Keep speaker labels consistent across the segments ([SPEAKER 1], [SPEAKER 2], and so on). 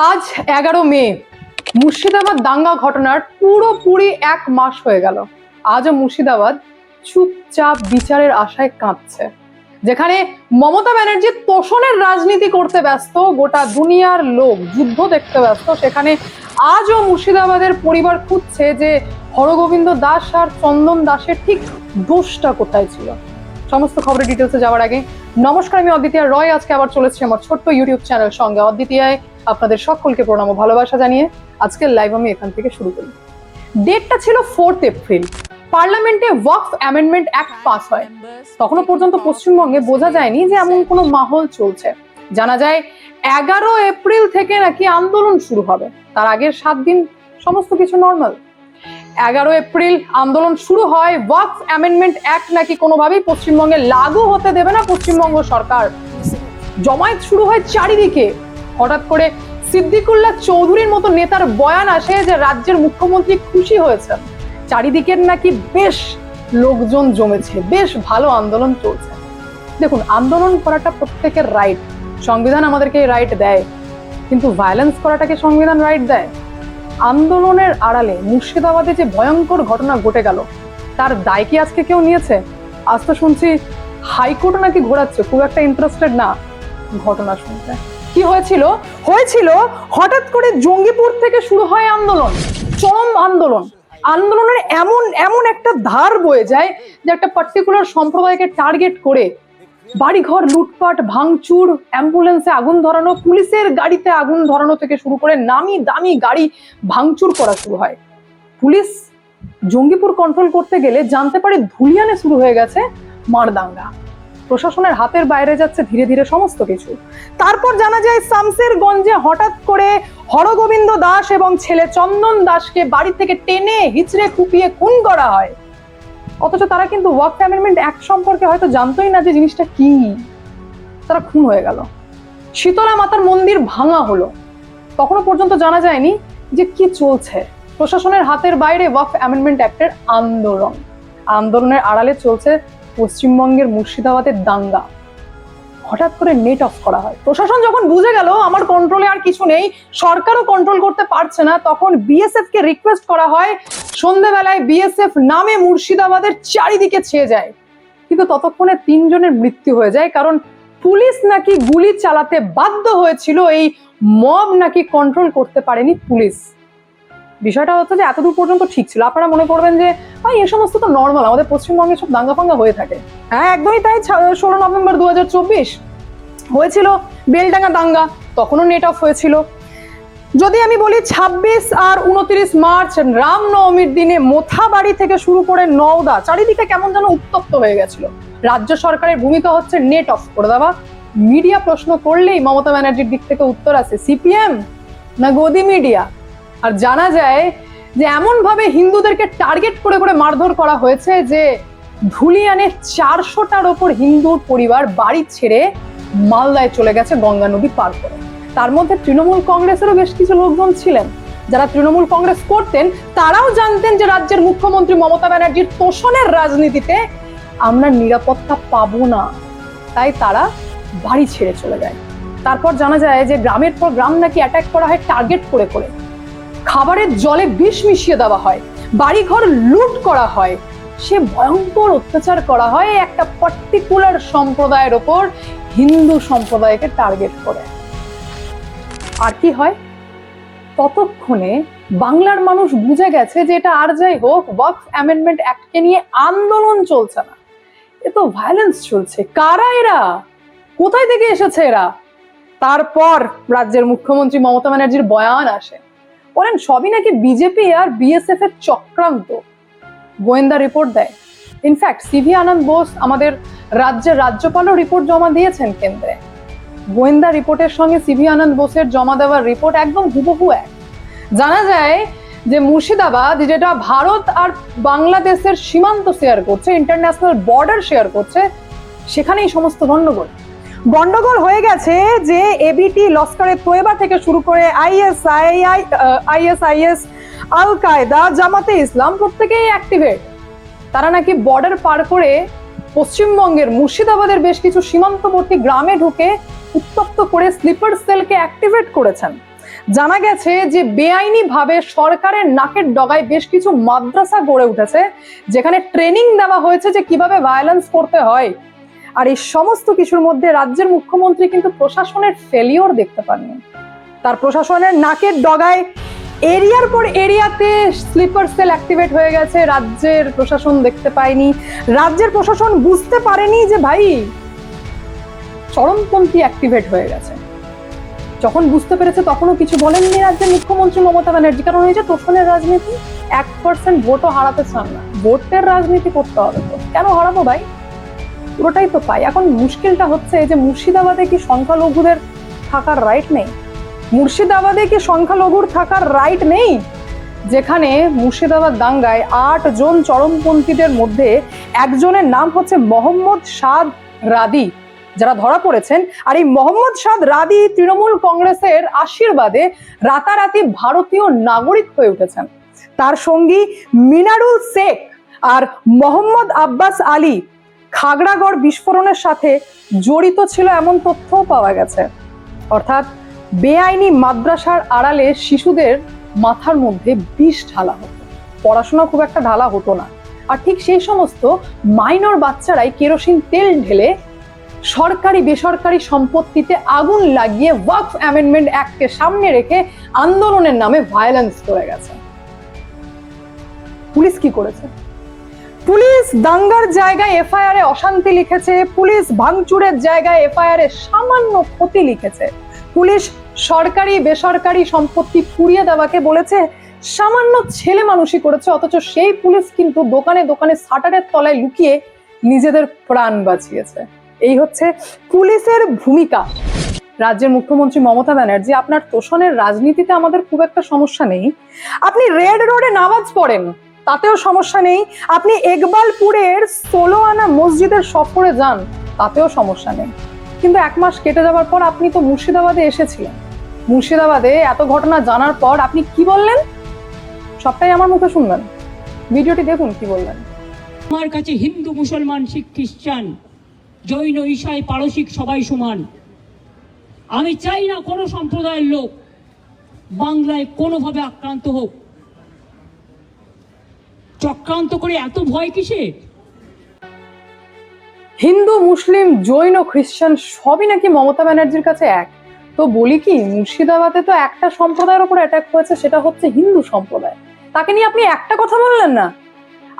[SPEAKER 1] আজ 11 মে মুর্শিদাবাদ দাঙ্গা ঘটনার পুরোপুরি 1 মাস হয়ে গেল। আজও মুর্শিদাবাদ চুপচাপ বিচারের আশায় কাঁদছে। যেখানে মমতা ব্যানার্জি তোষণের রাজনীতি করতে ব্যস্ত, গোটা দুনিয়ার লোক যুদ্ধ দেখতে ব্যস্ত, সেখানে আজও মুর্শিদাবাদের পরিবার খুঁজছে যে হরগোবিন্দ দাস আর চন্দন দাসের ঠিক দোষটা কোথায় ছিল। সমস্ত খবরের ডিটেলসে যাওয়ার আগে নমস্কার, আমি অদ্বিতীয়া রয়। আজকে আবার চলেছে আমার ছোট্ট ইউটিউব চ্যানেল সঙ্গে অদ্বিতীয়ায়। আপনাদের সকলকে প্রণাম ও ভালোবাসা জানিয়ে আজকের লাইভ আমি এখান থেকে শুরু করি। ডেটটা ছিল 4 এপ্রিল। পার্লামেন্টে ওয়াকফ অ্যামেন্ডমেন্ট অ্যাক্ট পাস হয়। তখনও পর্যন্ত পশ্চিমবঙ্গে বোঝা যায়নি যে এমন কোনো মাহল চলছে। জানা যায় 11 এপ্রিল থেকে নাকি আন্দোলন শুরু হবে। তার আগের 7 দিন সমস্ত কিছু নর্মাল। 11 এপ্রিল আন্দোলন শুরু হয়। ওয়াকফ অ্যামেন্ডমেন্ট অ্যাক্ট নাকি কোনোভাবেই পশ্চিমবঙ্গে লাগু হতে দেবে না পশ্চিমবঙ্গ সরকার। জমায়েত শুরু হয় চারিদিকে। হঠাৎ করে সিদ্দিকুল্লাহ চৌধুরীর মতো নেতার বয়ান আসে যে রাজ্যের মুখ্যমন্ত্রী খুশি হয়েছেন। চারিদিকের নাকি বেশ লোকজন জমেছে, বেশ ভালো আন্দোলন চলছে। দেখুন, আন্দোলন করাটা প্রত্যেকের রাইট, সংবিধান আমাদেরকে এই রাইট দেয়, কিন্তু ভায়োলেন্স করাটাকে সংবিধান রাইট দেয়? আন্দোলনের আড়ালে মুর্শিদাবাদে যে ভয়ঙ্কর ঘটনা ঘটে গেল, তার দায় কি আজকে কেউ নিয়েছে? আজ তো শুনছি হাইকোর্ট নাকি ঘোরাচ্ছে, খুব একটা ইন্টারেস্টেড না ঘটনা শুনতে। কি হয়েছিল হঠাৎ করে জঙ্গিপুর থেকে শুরু হয় আন্দোলন, চরম আন্দোলন। আন্দোলনের এমন একটা ধার বয়ে যায় যে একটা পার্টিকুলার সম্প্রদায়কে টার্গেট করে বাড়িঘর লুটপাট, ভাঙচুর, অ্যাম্বুলেন্সে আগুন ধরানো, পুলিশের গাড়িতে আগুন ধরানো থেকে শুরু করে নামি দামি গাড়ি ভাঙচুর করা শুরু হয়। পুলিশ জঙ্গিপুর কন্ট্রোল করতে গেলে জানতে পারে ধুলিয়ানে শুরু হয়ে গেছে মারদাঙ্গা। প্রশাসনের হাতের বাইরে যাচ্ছে ধীরে ধীরে সমস্ত কিছু। তারপর জানা যায় শামসেরগঞ্জে হঠাৎ করে হরগোবিন্দ দাস এবং ছেলে চন্দন দাসকে বাড়ি থেকে টেনে হিচড়ে কুপিয়ে খুন করা হয়। অথচ তারা কিন্তু ওয়াকফ অ্যামেন্ডমেন্ট অ্যাক্ট সম্পর্কে হয়তো জানতোই না যে জিনিসটা কি। তারা খুন হয়ে গেল। শীতলা মাতার মন্দির ভাঙা হলো। তখনও পর্যন্ত জানা যায়নি যে কি চলছে। প্রশাসনের হাতের বাইরে ওয়াকফ অ্যামেন্ডমেন্ট অ্যাক্টের আন্দোলনের আড়ালে চলছে পশ্চিমবঙ্গের মুর্শিদাবাদের দাঙ্গা। হঠাৎ করে নেট অফ করা হয়। প্রশাসন যখন বুঝে গেল আমার কন্ট্রোলে আর কিছু নেই, সরকারও কন্ট্রোল করতে পারছে না, তখন বিএসএফ কে রিকোয়েস্ট করা হয়। সন্ধ্যাবেলায় বিএসএফ নামে মুর্শিদাবাদের চারিদিকে ছেয়ে যায়। কিন্তু ততক্ষণে 3 জনের মৃত্যু হয়ে যায়, কারণ পুলিশ নাকি গুলি চালাতে বাধ্য হয়েছিল। এই মব নাকি কন্ট্রোল করতে পারেনি পুলিশ। বিষয়টা হচ্ছে যে এতদূর পর্যন্ত ঠিক ছিল। আপনারা মনে করবেন যে ভাই এ সমস্ত তো নর্মাল, আমাদের পশ্চিমবঙ্গে সব দাঙ্গা ফাঙ্গা হয়ে থাকে। হ্যাঁ, একদমই তাই। 16 নভেম্বর 2024 হয়েছিল বেলডাঙ্গা দাঙ্গা, তখনও নেট অফ হয়েছিল। যদি আমি বলি 26 আর 29 মার্চ রামনবমীর দিনে মোথাবাড়ি থেকে শুরু করে নওদা চারিদিকে কেমন যেন উত্তপ্ত হয়ে গেছিল। রাজ্য সরকারের ভূমিকা হচ্ছে নেট অফ করে দেওয়া। মিডিয়া প্রশ্ন করলেই মমতা ব্যানার্জির দিক থেকে উত্তর আছে সিপিএম না গদি মিডিয়া। আর জানা যায় যে এমন ভাবে হিন্দুদেরকে টার্গেট করে করে মারধর করা হয়েছে যে ধুলিয়ানে 400টার ওপর হিন্দুর পরিবার বাড়ি ছেড়ে মালদায় চলে গেছে গঙ্গা নদী পার করে। তার মধ্যে তৃণমূল কংগ্রেসেরও বেশ কিছু লোকজন ছিলেন। যারা তৃণমূল কংগ্রেস করতেন তারাও জানতেন যে রাজ্যের মুখ্যমন্ত্রী মমতা ব্যানার্জির তোষণের রাজনীতিতে আমরা নিরাপত্তা পাবো না, তাই তারা বাড়ি ছেড়ে চলে যায়। তারপর জানা যায় যে গ্রামের পর গ্রাম নাকি অ্যাটাক করা হয় টার্গেট করে করে। খাবারের জলে বিষ মিশিয়ে দেওয়া হয়, বাড়িঘর লুট করা হয়, সে ভয়ঙ্কর অত্যাচার করা হয় একটা পার্টিকুলার সম্প্রদায়ের ওপর, হিন্দু সম্প্রদায়কে টার্গেট করে। আর কি হয়, ততক্ষণে বাংলার মানুষ বুঝে গেছে যে এটা আর যাই হোক ওয়াকফ অ্যামেন্ডমেন্ট অ্যাক্টকে নিয়ে আন্দোলন চলছে না, এ তো ভায়োলেন্স চলছে। কারা এরা, কোথায় থেকে এসেছে এরা? তারপর রাজ্যের মুখ্যমন্ত্রী মমতা ব্যানার্জির বয়ান আসে, বলেন সবই নাকি বিজেপি আর বিএসএফ এর চক্রান্ত। গোয়েন্দা রিপোর্ট দেয়। ইনফ্যাক্ট সিভি আনন্দ বোস আমাদের রাজ্যের রাজ্যপালও রিপোর্ট জমা দিয়েছেন কেন্দ্রে। গোয়েন্দা রিপোর্টের সঙ্গে সিভি আনন্দ বোসের জমা দেওয়ার রিপোর্ট একদম হুবহু এক। জানা যায় যে মুর্শিদাবাদ, যেটা ভারত আর বাংলাদেশের সীমান্ত শেয়ার করছে, ইন্টারন্যাশনাল বর্ডার শেয়ার করছে, সেখানেই সমস্ত গন্ডগোল হয়ে গেছে। যে এবিটি, লস্করে তৈবা থেকে শুরু করে আইএসআইএস, আল কায়দা, জামাতে ইসলাম প্রত্যেকেই অ্যাক্টিভেট। তারা নাকি বর্ডার পার করে পশ্চিমবঙ্গের মুর্শিদাবাদের বেশ কিছু সীমান্তবর্তী গ্রামে ঢুকে উত্তপ্ত করে স্লিপার সেলকে অ্যাক্টিভেট করেছেন। জানা গেছে যে বেআইনি ভাবে সরকারের নাকের ডগায় বেশ কিছু মাদ্রাসা গড়ে উঠেছে, যেখানে ট্রেনিং দেওয়া হয়েছে যে কিভাবে ভায়োলেন্স করতে হয়। আর এই সমস্ত কিছুর মধ্যে রাজ্যের মুখ্যমন্ত্রী কিন্তু প্রশাসনের ফেলিওর দেখতে পাননি। তার প্রশাসনের নাকের ডগায় এরিয়ার পর এরিয়াতে স্লিপার সেল অ্যাক্টিভেট হয়ে গেছে, রাজ্যের প্রশাসন দেখতে পায়নি। রাজ্যের প্রশাসন বুঝতে পারেনি যে ভাই চরমপন্থী অ্যাক্টিভেট হয়ে গেছে। যখন বুঝতে পেরেছে তখনও কিছু বলেননি রাজ্যের মুখ্যমন্ত্রী মমতা ব্যানার্জি, কারণ এই যে তোষণের রাজনীতি, 1% ভোটও হারাতে চান না, ভোটের রাজনীতি করতে হবে। তো কেন হারাবো ভাই, পুরোটাই তো পাই। এখন মুশকিলটা হচ্ছে যে মুর্শিদাবাদে কি সংখ্যালঘুদের থাকার রাইট নেই? মুর্শিদাবাদে কি সংখ্যালঘুর থাকার রাইট নেই? যেখানে মুর্শিদাবাদ দাঙ্গায় 8 জন চরমপন্থীদের মধ্যে একজনের নাম হচ্ছে মোহাম্মদ সাদ রাদি, যারা ধরা পড়েছেন। আর এই মোহাম্মদ সাদ রাদি তৃণমূল কংগ্রেসের আশীর্বাদে রাতারাতি ভারতীয় নাগরিক হয়ে উঠেছেন। তার সঙ্গী মিনারুল শেখ আর মোহাম্মদ আব্বাস আলী খাগড়াগড় বিস্ফোরণের সাথে জড়িত ছিল এমন তথ্যও পাওয়া গেছে। অর্থাৎ বেআইনি মাদ্রাসার আড়ালে শিশুদের মাথার মধ্যে বিষ ঢালা হতো, পড়াশোনা খুব একটা ঢালা হতো না। আর ঠিক সেই সমস্ত মাইনর বাচ্চারাই কেরোসিন তেল ঢেলে সরকারি বেসরকারি সম্পত্তিতে আগুন লাগিয়ে ওয়াকফ অ্যামেন্ডমেন্ট অ্যাক্টকে সামনে রেখে আন্দোলনের নামে ভায়োলেন্স করে গেছে। পুলিশ কি করেছে? পুলিশ দাঙ্গার জায়গায় এফআইআর এ অশান্তি লিখেছে, পুলিশ ভাঙচুরের জায়গায় এফআইআর এ সামান্য ক্ষতি লিখেছে, পুলিশ সরকারি বেসরকারি সম্পত্তি পুড়িয়ে দেওয়াকে বলেছে সামান্য ছেলে মানুষই করেছে। অথচ সেই পুলিশ কিন্তু দোকানে দোকানে শাটারের তলায় লুকিয়ে নিজেদের প্রাণ বাঁচিয়েছে। এই হচ্ছে পুলিশের ভূমিকা। রাজ্যের মুখ্যমন্ত্রী মমতা ব্যানার্জি, আপনার তোষণের রাজনীতিতে আমাদের খুব একটা সমস্যা নেই। আপনি রেড রোডে নামাজ পড়েন, তাতেও সমস্যা নেই। আপনি একবালপুরের 16 আনা মসজিদের সফরে যান, তাতেও সমস্যা নেই। কিন্তু 1 মাস কেটে যাওয়ার পর আপনি তো মুর্শিদাবাদে এসেছিলেন। মুর্শিদাবাদে এত ঘটনা জানার পর আপনি কি বললেন সবটাই আমার মুখে শুনবেন। ভিডিওটি দেখুন কি বললেন।
[SPEAKER 2] আমার কাছে হিন্দু, মুসলমান, শিখ, খ্রিস্টান, জৈন, ঈসাই, পারসিক সবাই সমান। আমি চাই না কোনো সম্প্রদায়ের লোক বাংলায় কোনোভাবে আক্রান্ত হোক। চক্রান্ত করে এত ভয় কিসে?
[SPEAKER 1] হিন্দু, মুসলিম, জৈন, খ্রিস্টান সবই নাকি মমতা ব্যানার্জির কাছে এক। তো বলি কি, মুর্শিদাবাদে তো একটা সম্প্রদায়ের উপর অ্যাটাক হয়েছে, সেটা হচ্ছে হিন্দু সম্প্রদায়। তাকে নিয়ে আপনি একটা কথা বললেন না।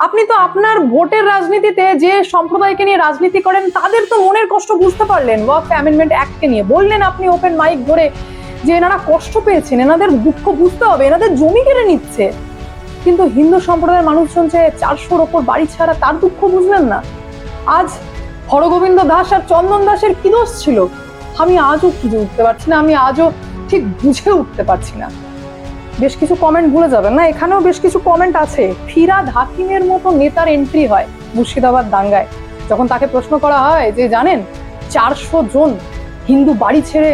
[SPEAKER 1] আপনি তো আপনার ভোটের রাজনীতিতে যে সম্প্রদায়কে নিয়ে রাজনীতি করেন তাদের তো মনের কষ্ট বুঝতে পারলেন। ওয়াকফ অ্যামেন্ডমেন্ট অ্যাক্টকে নিয়ে বললেন আপনি ওপেন মাইক ধরে যে এনারা কষ্ট পেয়েছেন, এনাদের দুঃখ বুঝতে হবে, এনাদের জমি কেড়ে নিচ্ছে। কিন্তু হিন্দু সম্প্রদায়ের মানুষজন যে 400-র ওপর বাড়ি ছাড়া, তার দুঃখ বুঝলেন না। আজ হরগোবিন্দ দাস আর চন্দন দাসের কি দোষ ছিল আমি আজও খুঁজে উঠতে পারছি না, আমি আজও ঠিক বুঝে উঠতে পারছি না। বেশ কিছু কমেন্ট ভুলে যাবেন না, এখানেও বেশ কিছু কমেন্ট আছে। ফিরহাদ হাকিমের মতো নেতার এন্ট্রি হয় মুর্শিদাবাদ দাঙ্গায়। যখন তাকে প্রশ্ন করা হয় যে জানেন 400 জন হিন্দু বাড়ি ছেড়ে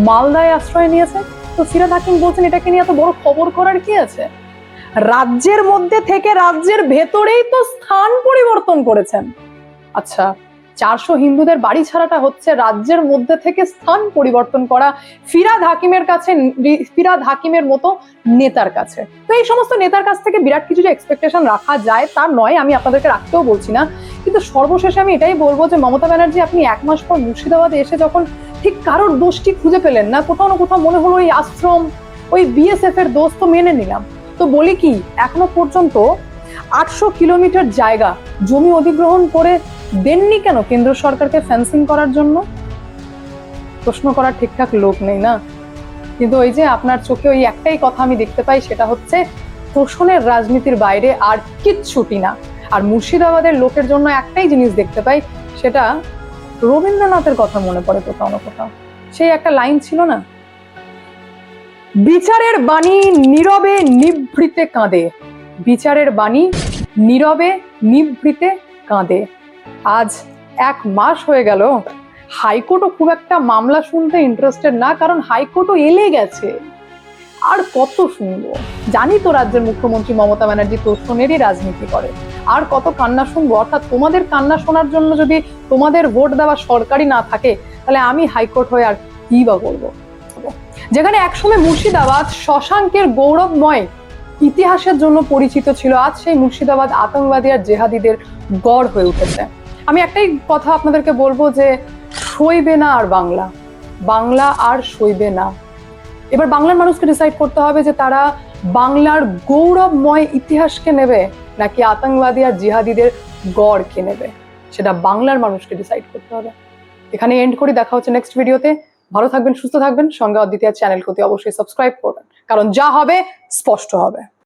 [SPEAKER 1] মালদায় আশ্রয় নিয়েছে, তো ফিরহাদ হাকিম বলছেন এটাকে নিয়ে এত বড় খবর করার কি আছে? রাজ্যের মধ্যে থেকে রাজ্যের ভেতরেই তো স্থান পরিবর্তন করেছেন। আচ্ছা, 400 হিন্দুদের বাড়ি ছাড়াটা হচ্ছে রাজ্যের মধ্যে থেকে স্থান পরিবর্তন করা ফিরহাদ হাকিমের কাছে, ফিরহাদ হাকিমের মতো নেতার কাছে। তো এই সমস্ত নেতার কাছ থেকে বিরাট কিছু যে এক্সপেকটেশন রাখা যায় তা নয়, আমি আপনাদেরকে রাখতেও বলছি না। কিন্তু সর্বশেষে আমি এটাই বলবো যে মমতা ব্যানার্জি, আপনি 1 মাস পর মুর্শিদাবাদে এসে যখন ঠিক কারোর দোষটি খুঁজে পেলেন না, কোথাও না কোথাও মনে হলো ওই আশ্রম, ওই বিএসএফ এর দোষ, তো মেনে নিলাম। তো বলি কি, এখনো পর্যন্ত 800 কিলোমিটার জায়গা জমি অধিগ্রহণ করে দেননি কেন কেন্দ্র সরকারকে ফেন্সিং করার জন্য? প্রশ্ন করার ঠিকঠাক লোক নেই না। কিন্তু ওই যে আপনার চোখে ওই একটাই কথা আমি দেখতে পাই, সেটা হচ্ছে তোষণের রাজনীতির বাইরে আর কিচ্ছুটি না। আর মুর্শিদাবাদের লোকের জন্য একটাই জিনিস দেখতে পাই, সেটা রবীন্দ্রনাথের কথা মনে পড়ে কোথাও না কোথাও। সেই একটা লাইন ছিল না, বিচারের বাণী নীরবে নিভৃতে কাঁদে, বিচারের বাণী নীরবে নিভৃতে কাঁদে। আজ 1 মাস হয়ে গেল, হাইকোর্টও খুব একটা মামলা শুনতে ইন্টারেস্টেড না, কারণ হাইকোর্টও এলে গেছে। আর কত শুনবো? জানি তো রাজ্যের মুখ্যমন্ত্রী মমতা ব্যানার্জি তোষণেরই রাজনীতি করে, আর কত কান্না শুনবো? অর্থাৎ তোমাদের কান্না শোনার জন্য যদি তোমাদের ভোট দেওয়া সরকারি না থাকে, তাহলে আমি হাইকোর্ট হয়ে আর কি বা বলবো? যেখানে একসময় মুর্শিদাবাদ শশাঙ্কের গৌরবময় ইতিহাসের জন্য পরিচিত ছিল, আজ সেই মুর্শিদাবাদ আতঙ্কবাদী আর জেহাদিদের গড় হয়ে উঠেছে। আমি একটাই কথা আপনাদেরকে বলবো যে সইবে না আর বাংলা, বাংলা আর সইবে না। এবার বাংলার মানুষকে ডিসাইড করতে হবে যে তারা বাংলার গৌরবময় ইতিহাসকে নেবে নাকি আতঙ্কবাদী আর জিহাদিদের গড়কে নেবে, সেটা বাংলার মানুষকে ডিসাইড করতে হবে। এখানে এন্ড করি, দেখা হচ্ছে নেক্সট ভিডিওতে। ভালো থাকবেন, সুস্থ থাকবেন, সঙ্গে অদ্বিতীয় চ্যানেলকে অবশ্যই সাবস্ক্রাইব করবেন, কারণ যা হবে স্পষ্ট হবে।